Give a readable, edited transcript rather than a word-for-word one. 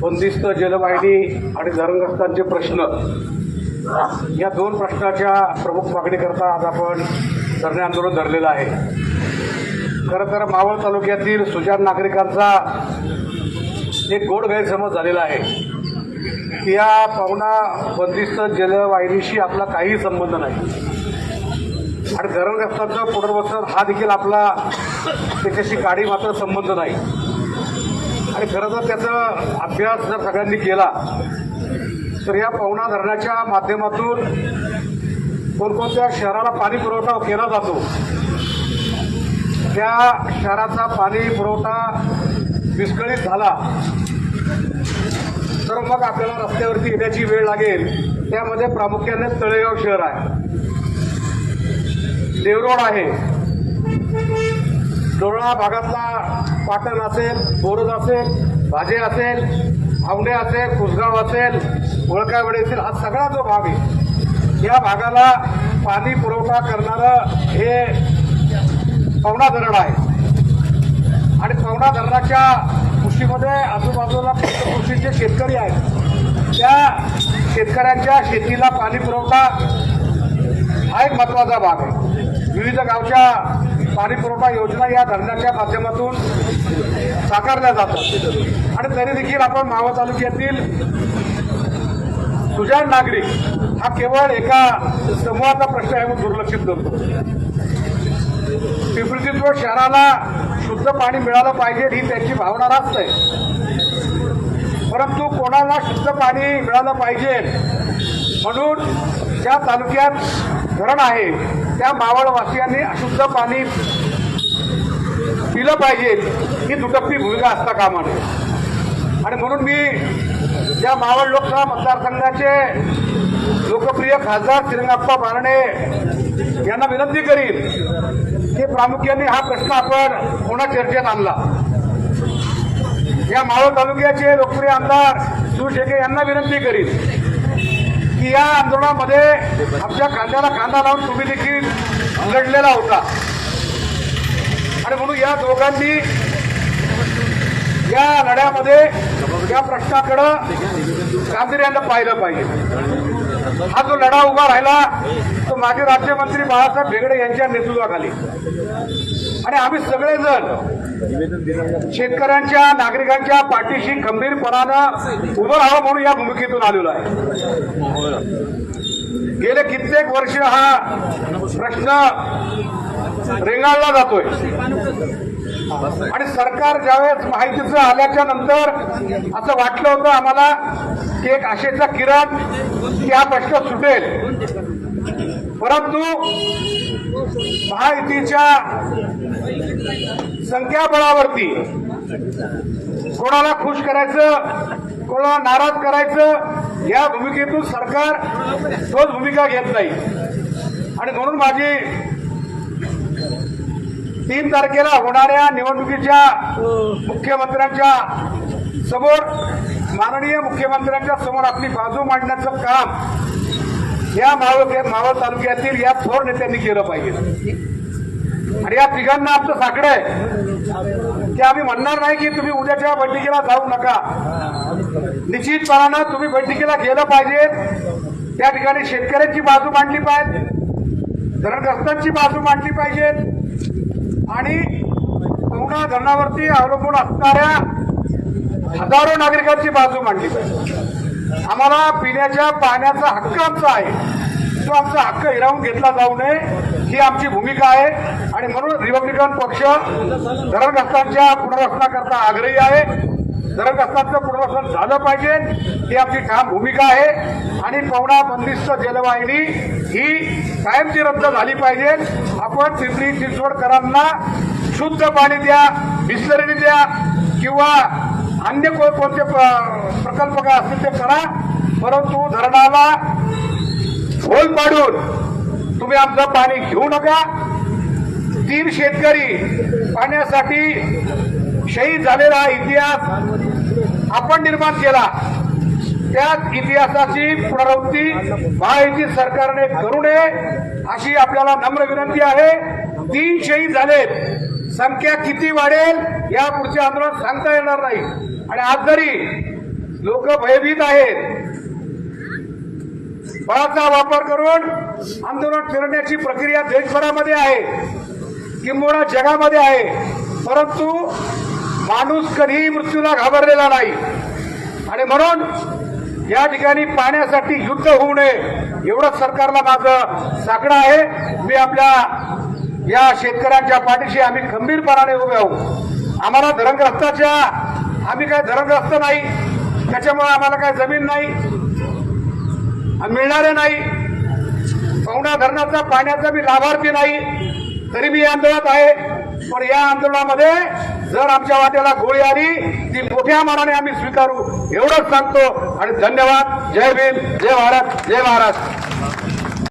बंदिस्त जलवाहिनी आणि धरणग्रस्तांचे प्रश्न, या दोन प्रश्नाच्या प्रमुख मागणीकरता आज आपण धरणे आंदोलन धरलेलं आहे. खरं तर मावळ तालुक्यातील सुजाण नागरिकांचा एक गोड गैरसमज झालेला आहे की या पावना बंदिस्त जलवाहिनीशी आपला काहीही संबंध नाही आणि धरणग्रस्तांचं पुनर्वसन हा देखील आपला त्याच्याशी काडी मात्र संबंध नाही. आणि खरं तर त्याचा अभ्यास जर सगळ्यांनी केला तर या पवना धरणाच्या माध्यमातून कोणकोणत्या शहराला पाणी पुरवठा केला जातो त्या शहराचा पाणी पुरवठा विस्कळीत झाला तर मग आपल्याला रस्त्यावरती येण्याची वेळ लागेल. त्यामध्ये प्रामुख्याने तळेगाव शहर आहे, देवरोड आहे, डोळा भागातला पाटण असेल, बोरज असेल, भाजे असेल, आवडे असेल, कुसगाव असेल, वळकावडे असेल, हा सगळा जो भाग आहे या भागाला पाणी पुरवठा करणारं हे पवना धरण आहे. आणि पवना धरणाच्या कुशीमध्ये आजूबाजूला कृषीचे शेतकरी आहेत, त्या शेतकऱ्यांच्या शेतीला पाणी पुरवठा हा एक महत्त्वाचा भाग आहे. विविध गावच्या पाणी पुरवठा योजना या धरणाच्या माध्यमातून साकारल्या जातात. आणि तरी देखील आपण मावळ तालुक्यातील सुजाण नागरिक हा केवळ एका समूहाचा प्रश्न आहे म्हणून दुर्लक्षित करतो. पिंपरी चिंचवड शहराला शुद्ध पाणी मिळालं पाहिजे ही त्यांची भावना रास्त आहे, परंतु कोणाला शुद्ध पाणी मिळालं पाहिजे म्हणून ज्या तालुक्यात धरण आहे त्या मावळवासियांनी अशुद्ध पाणी पिलं पाहिजे ही दुटप्पी भूमिका असता कामा नये. आणि म्हणून मी या मावळ लोकसभा मतदारसंघाचे लोकप्रिय खासदार श्रीरंगाप्पा बारणे यांना विनंती करीन की प्रामुख्याने हा प्रश्न आपण पुन्हा चर्चेत आणला. या मावळ तालुक्याचे लोकप्रिय आमदार सुरेश शेळके यांना विनंती करीन की या आंदोलनामध्ये आमच्या खांद्याला खांदा लावून तुम्ही देखील लढलेला होता आणि म्हणून या दोघांनी या लढ्यामध्ये या प्रश्नाकडं गांभीर्यानं पाहिलं पाहिजे. हा जो लढा उभा राहिला तो माजी राज्यमंत्री बाळासाहेब भेगडे यांच्या नेतृत्वाखाली आणि आम्ही सगळेजण शेतकऱ्यांच्या नागरिकांच्या पाठीशी खंबीरपणानं उभं राहावं म्हणून या भूमिकेतून आलेलो आहे. गेले कित्येक वर्ष हा प्रश्न रेंगाळला जातोय आणि सरकार ज्यावेळेस माहितीचं आल्याच्या नंतर असं वाटलं होतं आम्हाला की एक आशेचा किरण की हा प्रश्न सुटेल, परंतु महायुतीच्या संख्याबळावरती कोणाला खुश करायचं, कोणाला नाराज करायचं या भूमिकेतून सरकार तोच भूमिका घेत नाही. आणि म्हणून माझी 3 तारखेला होणाऱ्या निवडणुकीच्या मुख्यमंत्र्यांच्या समोर माननीय मुख्यमंत्र्यांच्या समोर आपली बाजू मांडण्याचं काम या मावळ तालुक्यातील या थोर नेत्यांनी केलं पाहिजे. आणि या तिघांना आमचं साकडं आहे की आम्ही म्हणणार नाही की तुम्ही उद्याच्या बैठकीला जाऊ नका. निश्चितपणानं तुम्ही बैठकीला गेलं पाहिजे. त्या ठिकाणी शेतकऱ्यांची बाजू मांडली पाहिजे, धरणग्रस्तांची बाजू मांडली पाहिजे आणि पवना धरणावरती अवलंबून असणाऱ्या हजारो नागरिकांची बाजू मांडली पाहिजे. आम्हाला पिण्याच्या पाण्याचा हक्क आमचा आहे, तो आमचा हक्क हिरावून घेतला जाऊ नये ही आमची भूमिका आहे. आणि म्हणून रिपब्लिकन पक्ष धरणग्रस्तांच्या पुनर्वसनाकरता आग्रही आहे. धरणग्रस्तांचं पुनर्वसन झालं पाहिजे ही आमची ठाम भूमिका आहे. आणि पवना बंदिस्त जलवाहिनी ही कायमची रद्द झाली पाहिजे. आपण पिंपरी चिंचवडकरांना शुद्ध पाणी द्या, बिसलरी द्या किंवा अन्य कोणते प्रकल्प काय असतील ते करा, परंतु धरणाला होल पाडून तुम्ही आमचं पाणी घेऊ नका. 3 शेतकरी पाण्यासाठी शहीद झालेला इतिहास आपण निर्माण केला. त्याच इतिहासाची पुनरावृत्ती महायुती सरकारने करू नये अशी आपल्याला नम्र विनंती आहे. 3 शहीद झालेत, संख्या किती वाढेल या पुढचे आंदोलन सांगता येणार नाही. आणि आज जरी लोक भयभीत आहेत. बळाचा वापर करून आंदोलन फिरण्याची प्रक्रिया देशभरामध्ये आहे, किंबहुना जगामध्ये आहे. परंतु माणूस कधीही मृत्यूला घाबरलेला नाही आणि म्हणून या ठिकाणी पाण्यासाठी युद्ध होऊ नये एवढंच सरकारला माझं सांगणं आहे. मी आपल्या या शेतकऱ्यांच्या पाठीशी आम्ही खंबीरपणाने उभे आहोत. आम्हाला धरणग्रस्ताच्या आम्ही काय धरणग्रस्त नाही, त्याच्यामुळे आम्हाला काय जमीन नाही आणि मिळणारे नाही. पवना धरणाचा पाण्याचा मी लाभार्थी नाही, तरी मी या आंदोलनात आहे. पण या आंदोलनामध्ये जर आमच्या वाट्याला गोळी आली ती मोठ्या मानाने आम्ही स्वीकारू एवढंच सांगतो आणि धन्यवाद. जय भीम, जय भारत, जय महाराष्ट्र.